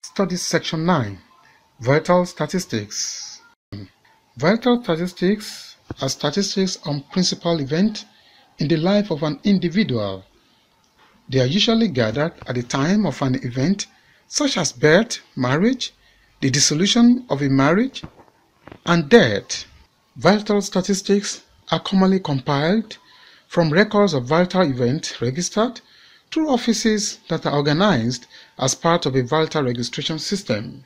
Studies Section 9. Vital Statistics. Vital statistics are statistics on principal events in the life of an individual. They are usually gathered at the time of an event such as birth, marriage, the dissolution of a marriage, and death. Vital statistics are commonly compiled from records of vital events registered through offices that are organized as part of a vital registration system.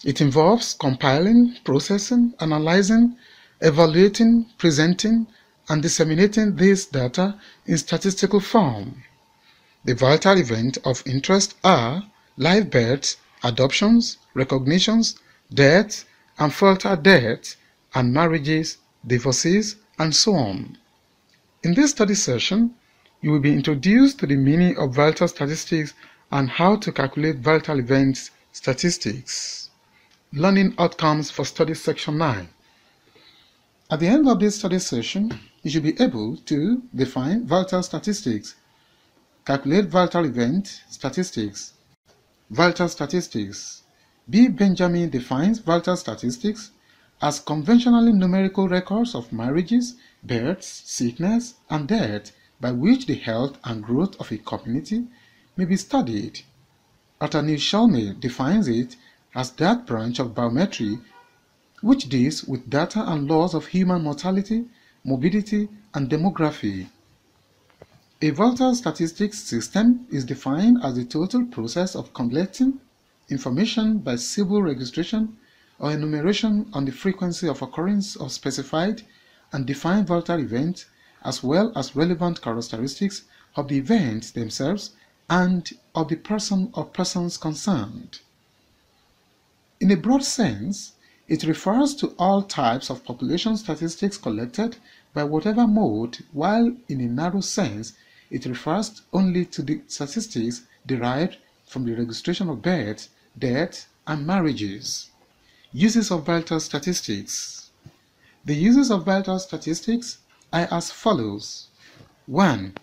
It involves compiling, processing, analyzing, evaluating, presenting, and disseminating these data in statistical form. The vital events of interest are live births, adoptions, recognitions, deaths, and further deaths, and marriages, divorces, and so on. In this study session, you will be introduced to the meaning of vital statistics and how to calculate vital events statistics. Learning outcomes for study section 9. At the end of this study session, you should be able to define vital statistics, calculate vital event statistics. Vital statistics. B. Benjamin defines vital statistics as conventionally numerical records of marriages, births, sickness, and death by which the health and growth of a community may be studied. Arthur Neil defines it as that branch of biometry which deals with data and laws of human mortality, morbidity, and demography. A vital statistics system is defined as the total process of collecting information by civil registration or enumeration on the frequency of occurrence of specified and defined vital events, as well as relevant characteristics of the events themselves and of the person or persons concerned. In a broad sense, it refers to all types of population statistics collected by whatever mode, while in a narrow sense, it refers only to the statistics derived from the registration of births, deaths, and marriages. Uses of vital statistics. The uses of vital statistics are as follows. 1.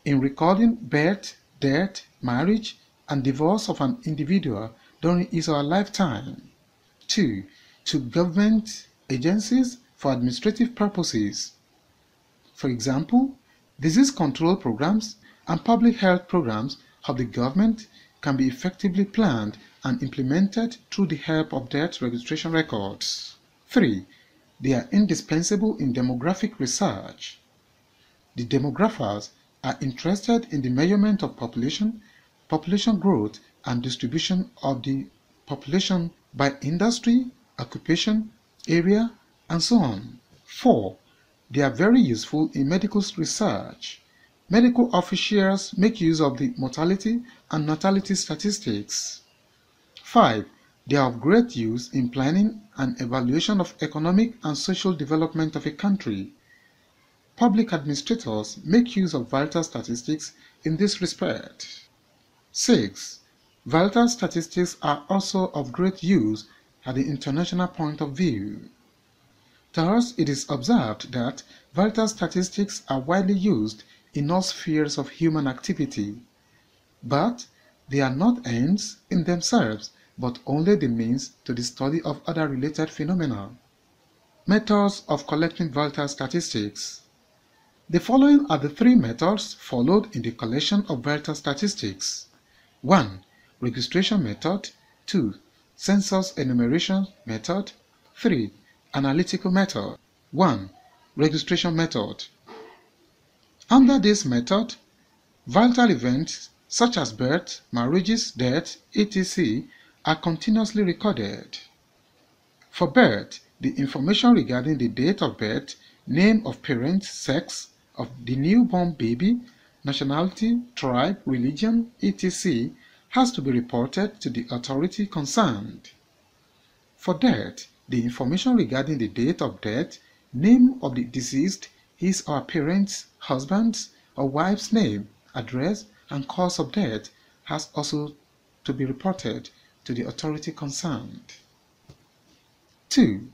In recording birth, death, marriage, and divorce of an individual during his or her lifetime. 2. To government agencies for administrative purposes. For example, disease control programs and public health programs of the government can be effectively planned and implemented through the help of death registration records. 3. They are indispensable in demographic research. The demographers are interested in the measurement of population, population growth, and distribution of the population by industry, occupation, area, and so on. 4. They are very useful in medical research. Medical officials make use of the mortality and natality statistics. 5. They are of great use in planning and evaluation of economic and social development of a country. Public administrators make use of vital statistics in this respect. 6. Vital statistics are also of great use at the international point of view. Thus, it is observed that vital statistics are widely used in all spheres of human activity, but they are not ends in themselves, but only the means to the study of other related phenomena. Methods of collecting vital statistics. The following are the 3 methods followed in the collection of vital statistics. 1. Registration method. 2. Census enumeration method. 3. Analytical method. 1. Registration method. Under this method, vital events such as birth, marriages, death, etc. are continuously recorded. For birth, the information regarding the date of birth, name of parents, sex of the newborn baby, nationality, tribe, religion, etc. has to be reported to the authority concerned. For death, the information regarding the date of death, name of the deceased, his or her parents, husband's or wife's name, address, and cause of death has also to be reported to the authority concerned. 2.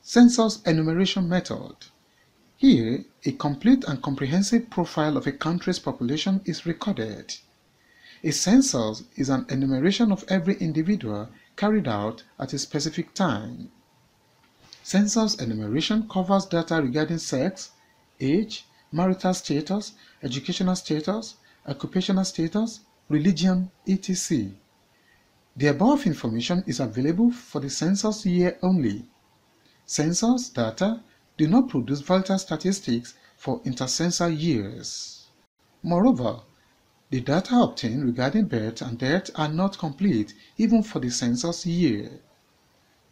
Census enumeration method. Here, a complete and comprehensive profile of a country's population is recorded. A census is an enumeration of every individual carried out at a specific time. Census enumeration covers data regarding sex, age, marital status, educational status, occupational status, religion, etc. The above information is available for the census year only. Census data do not produce vital statistics for intercensal years. Moreover, the data obtained regarding birth and death are not complete even for the census year.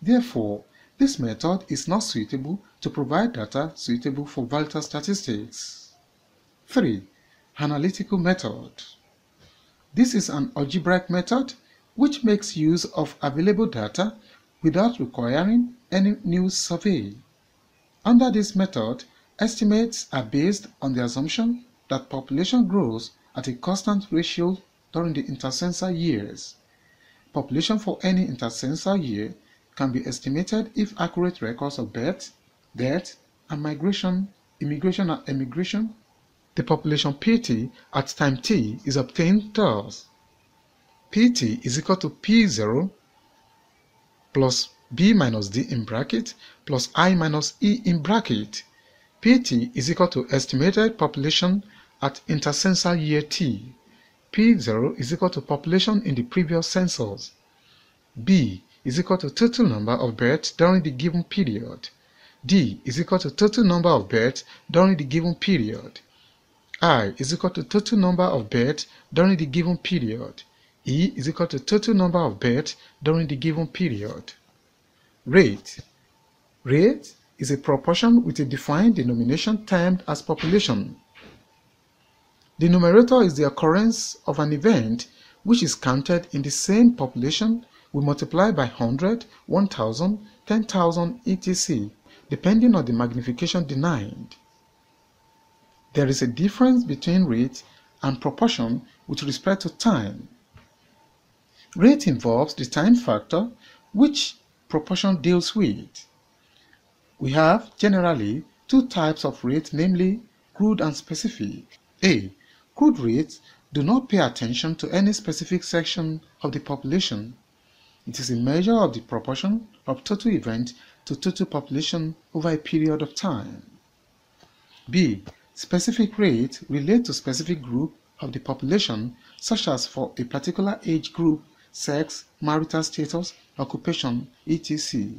Therefore, this method is not suitable to provide data suitable for vital statistics. 3. Analytical method. This is an algebraic method which makes use of available data without requiring any new survey. Under this method, estimates are based on the assumption that population grows at a constant ratio during the intercensal years. Population for any intercensal year can be estimated if accurate records of birth, death, and immigration and emigration. The population Pt at time t is obtained thus: Pt is equal to P0 plus B minus D in bracket plus I minus E in bracket. Pt is equal to estimated population at intercensal year t. P0 is equal to population in the previous census. B is equal to total number of births during the given period. D is equal to total number of births during the given period. I is equal to total number of births during the given period. E is equal to total number of births during the given period. Rate. Rate is a proportion with a defined denomination termed as population. The numerator is the occurrence of an event which is counted in the same population. We multiply by 100, 1000, 10,000, etc. depending on the magnification denied. There is a difference between rate and proportion with respect to time. Rate involves the time factor, which proportion deals with. We have generally two types of rate, namely crude and specific. A. Crude rates do not pay attention to any specific section of the population. It is a measure of the proportion of total event to total population over a period of time. B. Specific rate relate to specific group of the population, such as for a particular age group, sex, marital status, occupation, etc.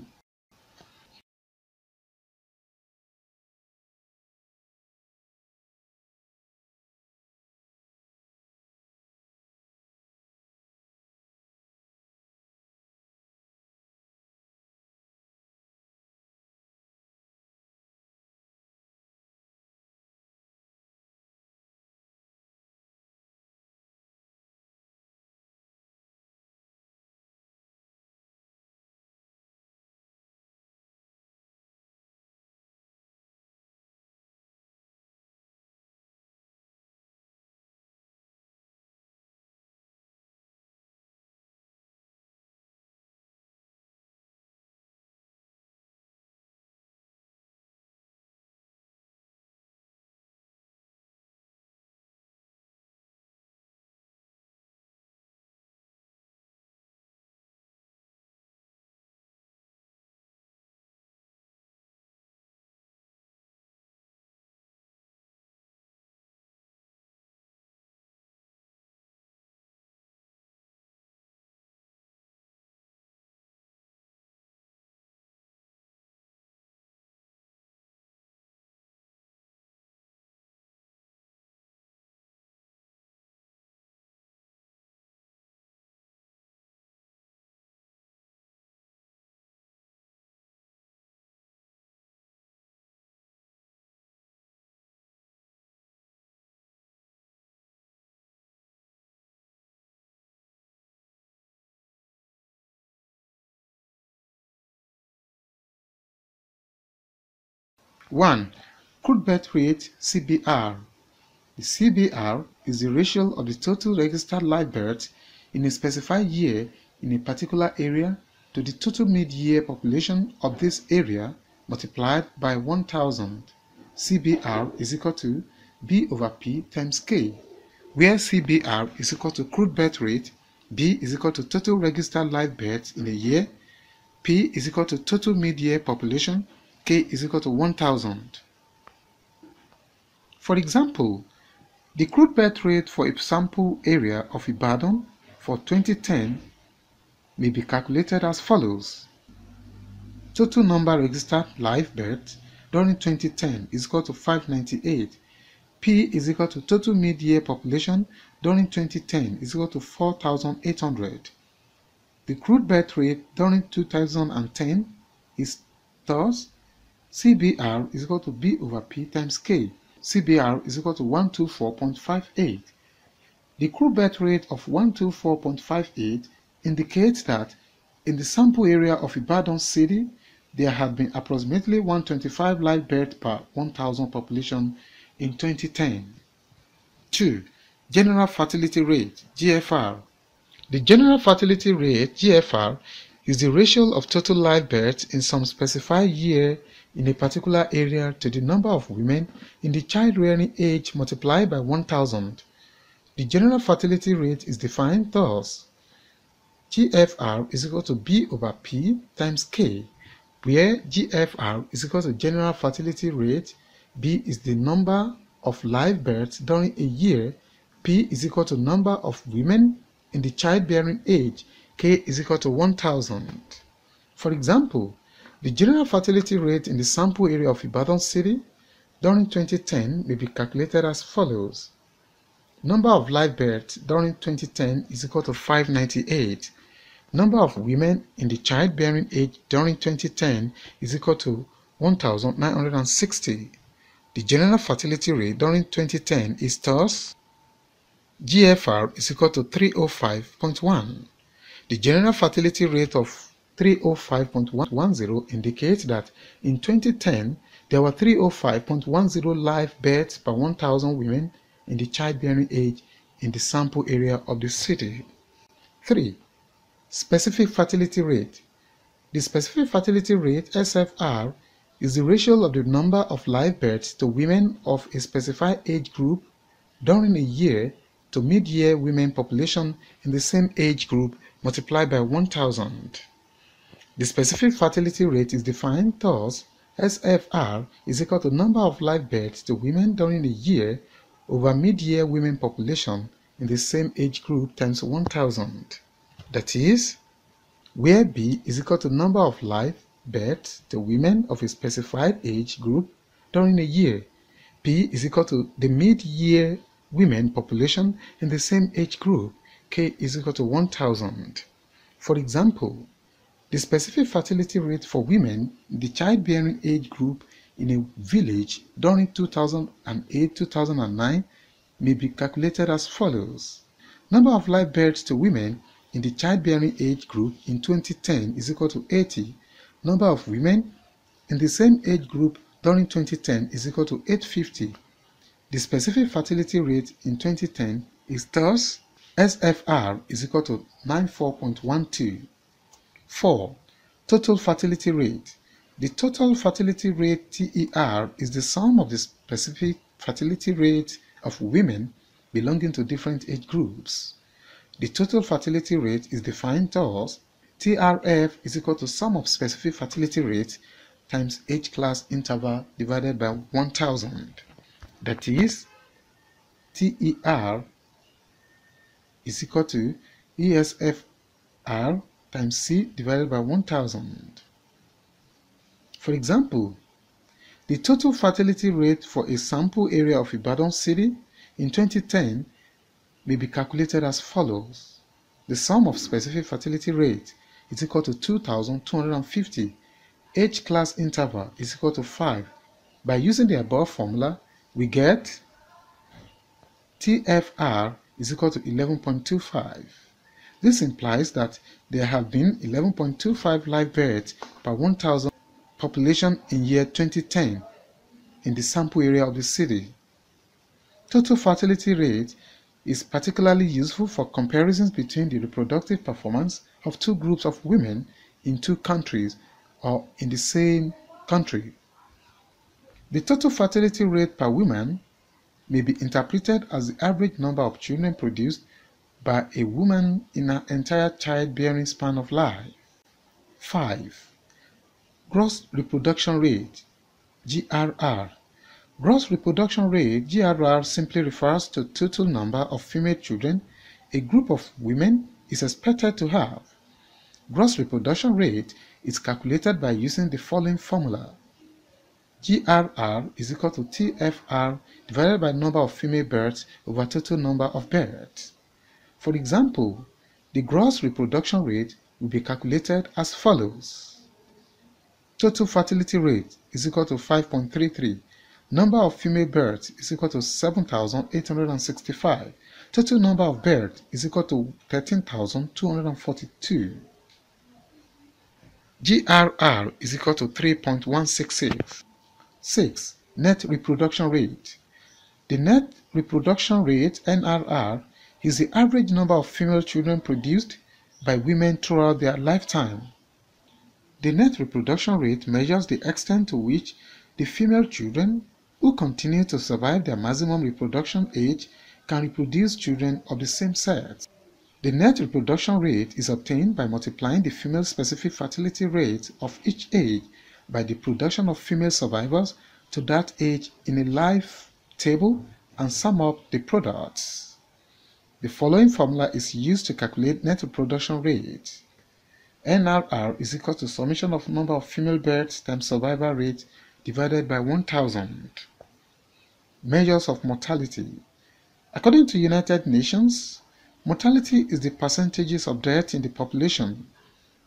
One. Crude birth rate CBR. The CBR is the ratio of the total registered live births in a specified year in a particular area to the total mid-year population of this area multiplied by 1000. CBR is equal to B over P times K, where CBR is equal to crude birth rate, B is equal to total registered live births in a year, P is equal to total mid-year population, K is equal to 1000. For example, the crude birth rate for a sample area of Ibadan for 2010 may be calculated as follows. Total number registered live births during 2010 is equal to 598. P is equal to total mid-year population during 2010 is equal to 4,800. The crude birth rate during 2010 is thus CBR is equal to B over P times K. CBR is equal to 124.58. The crude birth rate of 124.58 indicates that in the sample area of Ibadan city, there had been approximately 125 live births per 1,000 population in 2010. 2. General fertility rate, GFR. The general fertility rate, GFR, is the ratio of total live births in some specified year in a particular area to the number of women in the child-rearing age multiplied by 1,000. The general fertility rate is defined thus. GFR is equal to B over P times K, where GFR is equal to general fertility rate, B is the number of live births during a year, P is equal to number of women in the childbearing age, K is equal to 1000. For example, the general fertility rate in the sample area of Ibadan city during 2010 may be calculated as follows. Number of live births during 2010 is equal to 598. Number of women in the childbearing age during 2010 is equal to 1,960. The general fertility rate during 2010 is thus GFR is equal to 305.1. The general fertility rate of 305.10 indicates that in 2010 there were 305.10 live births per 1,000 women in the childbearing age in the sample area of the city. 3. Specific fertility rate. The specific fertility rate, SFR, is the ratio of the number of live births to women of a specified age group during a year to mid-year women population in the same age group multiplied by 1,000. The specific fertility rate is defined thus: SFR is equal to number of live births to women during a year over mid-year women population in the same age group times 1,000. That is, where B is equal to number of live births to women of a specified age group during a year, P is equal to the mid-year women population in the same age group, K is equal to 1,000. For example, the specific fertility rate for women in the childbearing age group in a village during 2008-2009 may be calculated as follows. Number of live births to women in the childbearing age group in 2010 is equal to 80. Number of women in the same age group during 2010 is equal to 850. The specific fertility rate in 2010 is thus SFR is equal to 94.12. 4. Total fertility rate. The total fertility rate, TER, is the sum of the specific fertility rate of women belonging to different age groups. The total fertility rate is defined thus: TRF is equal to sum of specific fertility rate times age class interval divided by 1,000. That is, TER is equal to ESFR times C divided by 1,000. For example, the total fertility rate for a sample area of Ibadan city in 2010 may be calculated as follows. The sum of specific fertility rate is equal to 2,250. Age class interval is equal to 5. By using the above formula, we get TFR is equal to 11.25. This implies that there have been 11.25 live births per 1,000 population in year 2010 in the sample area of the city. Total fertility rate is particularly useful for comparisons between the reproductive performance of two groups of women in two countries or in the same country. The total fertility rate per woman may be interpreted as the average number of children produced by a woman in her entire childbearing span of life. 5. Gross reproduction rate, GRR. Gross reproduction rate, GRR, simply refers to total number of female children a group of women is expected to have. Gross reproduction rate is calculated by using the following formula. GRR is equal to TFR divided by number of female births over total number of births. For example, the gross reproduction rate will be calculated as follows. Total fertility rate is equal to 5.33. Number of female births is equal to 7,865. Total number of births is equal to 13,242. GRR is equal to 3.166. 6. Net reproduction rate. The net reproduction rate, NRR, is the average number of female children produced by women throughout their lifetime. The net reproduction rate measures the extent to which the female children who continue to survive their maximum reproduction age can reproduce children of the same sex. The net reproduction rate is obtained by multiplying the female-specific fertility rate of each age by the production of female survivors to that age in a life table and sum up the products. The following formula is used to calculate net reproduction rate. NRR is equal to summation of number of female births times survival rate divided by 1000. Measures of mortality. According to United Nations, mortality is the percentages of death in the population.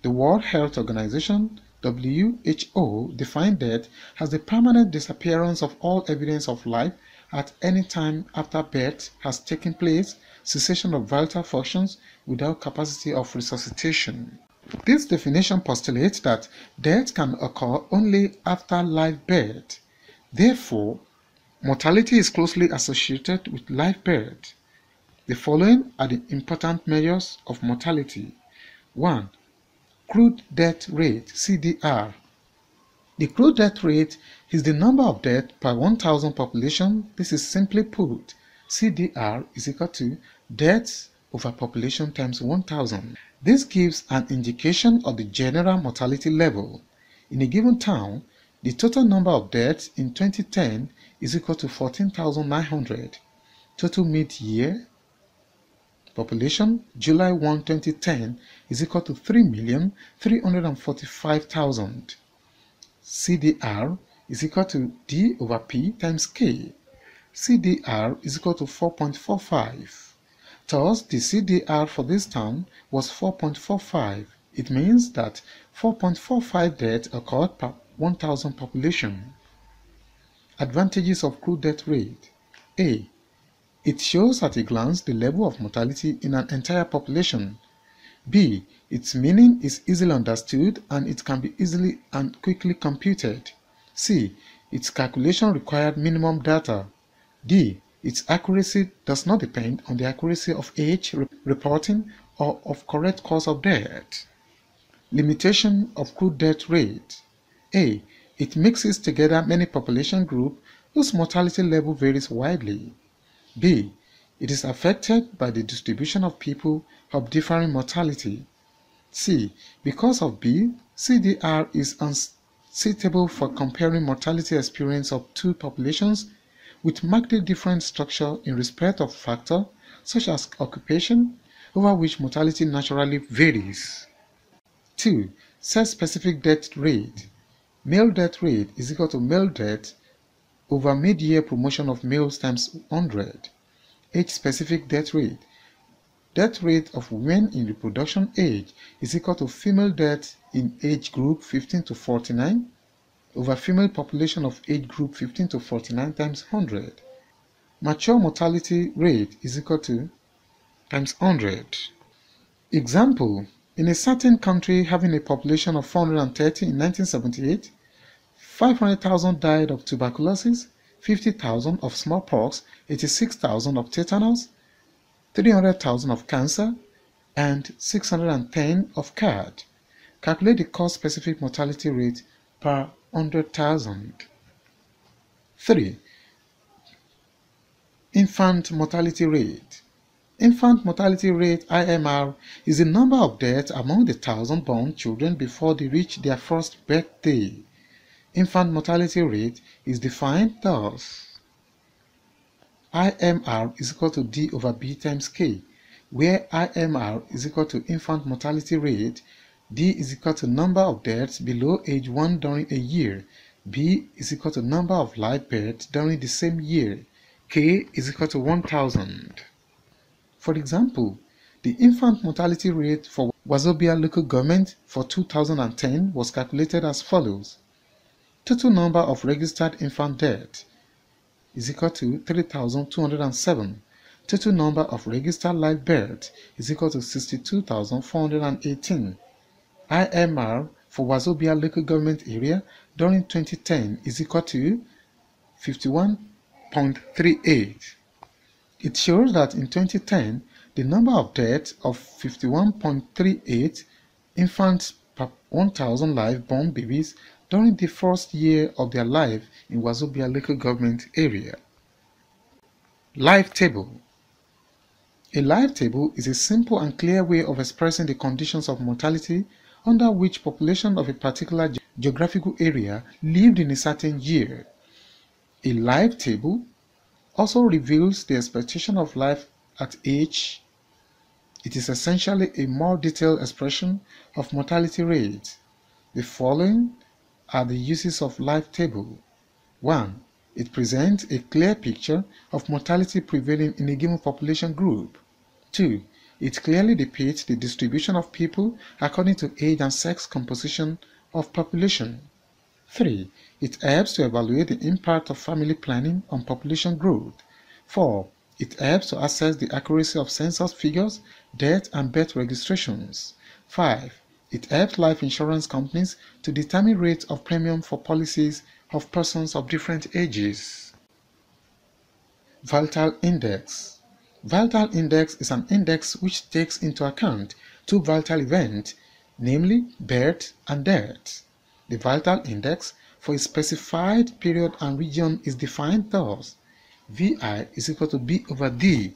The World Health Organization, WHO, defined death as the permanent disappearance of all evidence of life at any time after birth has taken place, cessation of vital functions without capacity of resuscitation. This definition postulates that death can occur only after live birth. Therefore, mortality is closely associated with live birth. The following are the important measures of mortality. 1. Crude death rate, CDR. The crude death rate is the number of deaths per 1,000 population. This is simply put, CDR is equal to deaths over population times 1,000. This gives an indication of the general mortality level. In a given town, the total number of deaths in 2010 is equal to 14,900. Total mid-year population, July 1, 2010, is equal to 3,345,000. CDR is equal to D over P times K. CDR is equal to 4.45. Thus, the CDR for this town was 4.45. It means that 4.45 deaths occurred per 1,000 population. Advantages of crude death rate. A. It shows at a glance the level of mortality in an entire population. B. Its meaning is easily understood and it can be easily and quickly computed. C. Its calculation required minimum data. D. Its accuracy does not depend on the accuracy of age reporting or of correct cause of death. Limitation of crude death rate. A. It mixes together many population groups whose mortality level varies widely. B. It is affected by the distribution of people of differing mortality. C. Because of B, CDR is unsuitable for comparing mortality experience of two populations with markedly different structure in respect of factors such as occupation, over which mortality naturally varies. 2. Sex-specific death rate. Male death rate is equal to male death over mid-year promotion of males times 100. Age-specific death rate. Death rate of women in reproduction age is equal to female death in age group 15 to 49 over female population of age group 15 to 49 times 100. Mature mortality rate is equal to times 100. Example, in a certain country having a population of 430 in 1978, 500,000 died of tuberculosis, 50,000 of smallpox, 86,000 of tetanus, 300,000 of cancer, and 610 of CAD. Calculate the cause-specific mortality rate per 100,000. 3. Infant mortality rate. Infant mortality rate (IMR) is the number of deaths among the 1,000 born children before they reach their first birthday. Infant mortality rate is defined thus: IMR is equal to D over B times K, where IMR is equal to infant mortality rate, D is equal to number of deaths below age 1 during a year, B is equal to number of live births during the same year, K is equal to 1,000. For example, the infant mortality rate for Wazobia local government for 2010 was calculated as follows: total number of registered infant deaths is equal to 3,207. Total number of registered live births is equal to 62,418. IMR for Wazobia local government area during 2010 is equal to 51.38. It shows that in 2010, the number of deaths of 51.38 infants per 1,000 live-born babies during the first year of their life in Wazobia local government area. Life table. A life table is a simple and clear way of expressing the conditions of mortality under which population of a particular geographical area lived in a certain year. A life table also reveals the expectation of life at age. It is essentially a more detailed expression of mortality rate. The following are the uses of life table. 1. It presents a clear picture of mortality prevailing in a given population group. 2. It clearly depicts the distribution of people according to age and sex composition of population. 3. It helps to evaluate the impact of family planning on population growth. 4. It helps to assess the accuracy of census figures, death and birth registrations. 5. It helps life insurance companies to determine rates of premium for policies of persons of different ages. Vital Index. Vital Index is an index which takes into account two vital events, namely birth and death. The vital index for a specified period and region is defined thus: VI is equal to B over D,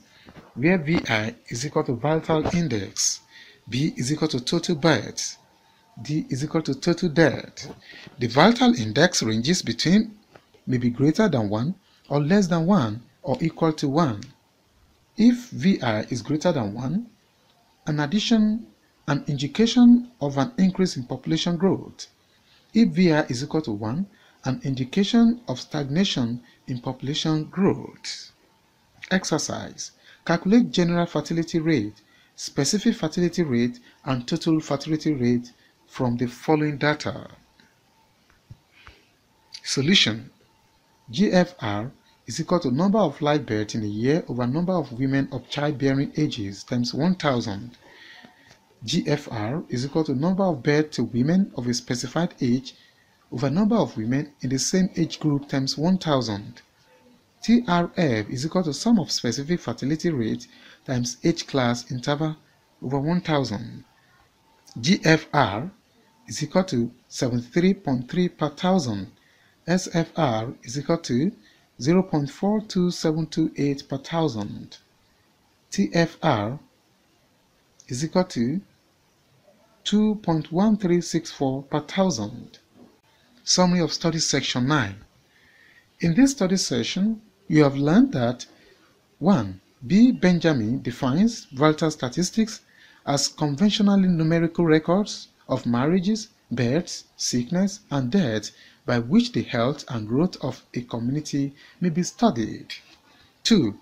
where VI is equal to vital index, B is equal to total births, D is equal to total death. The vital index ranges between may be greater than 1 or less than 1 or equal to 1. If VI is greater than 1, an indication of an increase in population growth. If VI is equal to 1, an indication of stagnation in population growth. Exercise. Calculate general fertility rate, specific fertility rate, and total fertility rate from the following data. Solution. GFR is equal to number of live births in a year over number of women of childbearing ages times 1,000. GFR is equal to number of births to women of a specified age over number of women in the same age group times 1,000. TRF is equal to sum of specific fertility rate times age class interval over 1,000. GFR is equal to 73.3 per thousand. SFR is equal to 0.42728 per thousand. TFR is equal to 2.1364 per thousand. Summary of Study Section 9. In this study session, you have learned that 1. B. Benjamin defines vital statistics as conventionally numerical records of marriages, births, sickness, and death by which the health and growth of a community may be studied. 2.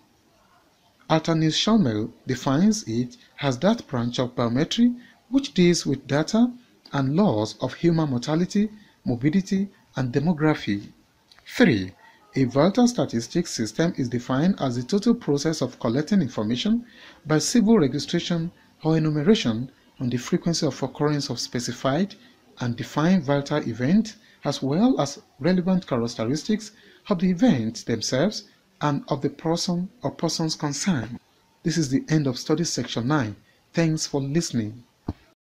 Arthur Schomel defines it as that branch of biometry which deals with data and laws of human mortality, morbidity, and demography. 3. A vital statistics system is defined as the total process of collecting information by civil registration or enumeration on the frequency of occurrence of specified and defined vital events, as well as relevant characteristics of the events themselves and of the person or persons concerned. This is the end of Study Section 9. Thanks for listening.